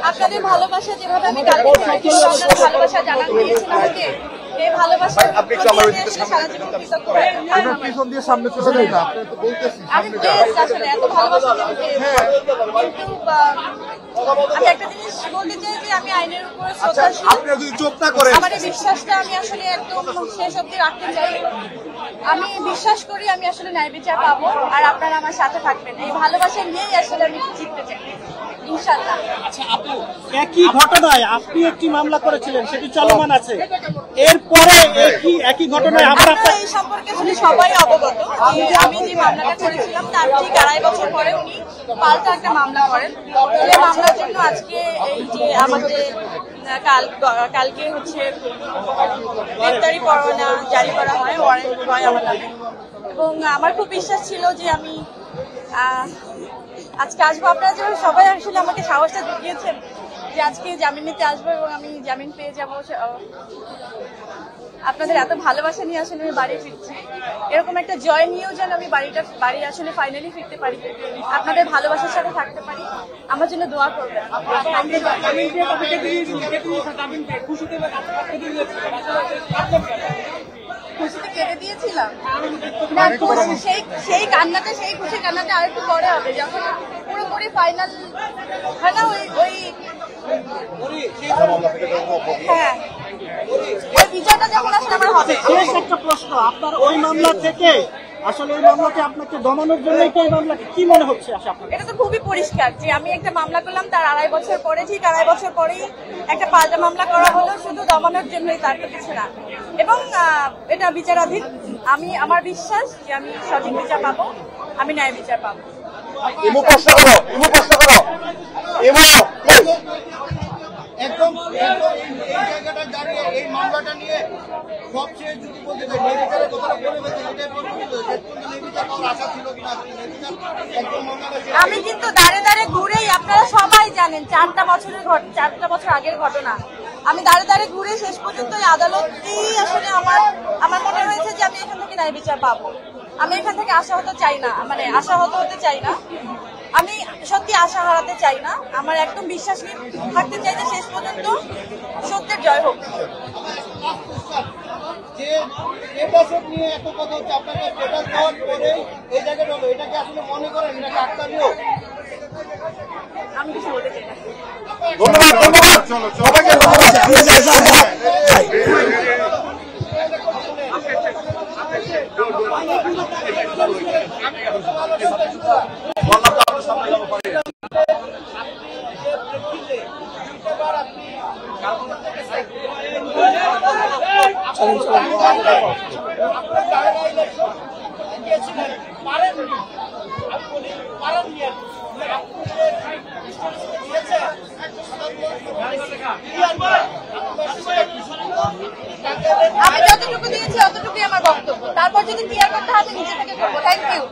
আপনাদের ভালোবাসা যেভাবে আমি কালকে ভালোবাসা জানান দিয়েছিলাম আমাকে এই ভালোবাসা আপনি একটু আমার সারা জীবন কৃতজ্ঞ থাকবেন। পিছন দিয়ে সামনে চলে যাই না আপনি তো বলতেছেন আমি প্লিজ আসলে এত ভালোবাসা আমি একটা জিনিস বলতে চাই যে আমি আইনের উপরে শ্রদ্ধাশীল। আপনি যদি চুপ না করেন আমার বিশ্বাসটা আমি আসলে একদম শেষ অবধি রাখতে চাই। আমি বিশ্বাস করি আমি আসলে ন্যায় বিচার পাবো আর আপনারা আমার সাথে থাকবেন। এই ভালোবাসা নিয়েই আসলে আমি জিততে চাই ইনশাআল্লাহ। আচ্ছা আপু একই ঘটনায় আপনি একটি মামলা করেছিলেন সেটি চলমান আছে, এরপরে একই ঘটনায় আবার আপনার এই সম্পর্কে আসলে সবাই অবগত যে আমি যে মামলাটা করেছিলাম তার ঠিক 2.5 বছর পরে উনি পাল্টা একটা মামলা করেন। এই মামলার জন্য আজকে এই যে আমাদের কালকে হচ্ছে গ্রেপ্তারি পরোয়ানা জারি করা হয়, ওয়ারেন্ট হয় আমার নামে। এবং আমার খুব বিশ্বাস ছিল যে আমি আজকে আসবো। আপনারা যেভাবে সবাই আসলে আমাকে সাহসটা জুগিয়েছেন যে আজকে জামিন নিতে আসবো এবং আমি জামিন পেয়ে যাবো। আপনাদের এত ভালোবাসা নিয়ে আসলে আমি বাড়ি ফিরছি, এরকম একটা জয় নিয়েও যেন আমি বাড়ি আসলে ফাইনালি ফিরতে পারি, আপনাদের ভালোবাসার সাথে থাকতে পারি, আমার জন্য দোয়া করবেন। খুশিতে কেটে দিয়েছিলাম না, সেই কান্নাটা সেই খুশি কান্নাটা আর একটু পরে হবে যখন পুরোপুরি ফাইনাল হয় না ওই হ্যাঁ বিচারটা যখন আসলে আমার হবে। শেষ একটা প্রশ্ন, আপনার ওই মামলা থেকে আসলে এই মামলাকে আপনাকে দমানোর জন্য এই মামলাকে কি মনে হচ্ছে? এটা তো খুবই পরিষ্কার যে আমি একটা মামলা করলাম তার 2.5 বছর পরে, ঠিক 2.5 বছর পরেই একটা পাল্টা মামলা করা হলো শুধু দমানোর জন্যই, তার তো কিছু না। এবং এটা বিচারাধীন। আমার বিশ্বাস যে আমি সঠিক বিচার পাবো, আমি ন্যায় বিচার পাবো। একদম এই জায়গাটা দাঁড়িয়ে এই মামলাটা নিয়ে সবচেয়ে যদি বলতে চাই নেভিচারের কথাটা বলে গেছে, এটাই বলতে নেভিচার পাওয়ার আশা ছিল কিনা? আমি কিন্তু দাঁড়ে দাঁড়ে ঘুরেই, আপনারা সবাই জানেন 4টা বছর আগের ঘটনা, আমি দাঁড়ে দাঁড়ে ঘুরে শেষ পর্যন্ত আদালতেই আসলে আমার মনে হয়েছে যে আমি এখান থেকে ন্যায় বিচার পাবো। আমি এখান থেকে আশাহত চাই না, মানে আশাহত হতে চাই না, আমি সত্যি আশা হারাতে চাই না, আমার একদম বিশ্বাস থাকতে চাই যে শেষ পর্যন্ত সত্যের জয় হোক। যে এবছর নিয়ে এত কথা হচ্ছে, আপনাকে স্ট্যাটাস দেওয়ার পরে এই জায়গাটা হলো, এটাকে আসলে মনে করেন এটা কাকতালীয়? আমি কিছু বলতে চাই না। আমি যতটুকু দিয়েছি অতটুকুই আমার বক্তব্য, তারপর যদি ক্লিয়ার করতে হবে নিজে থেকে করবো। Thank you.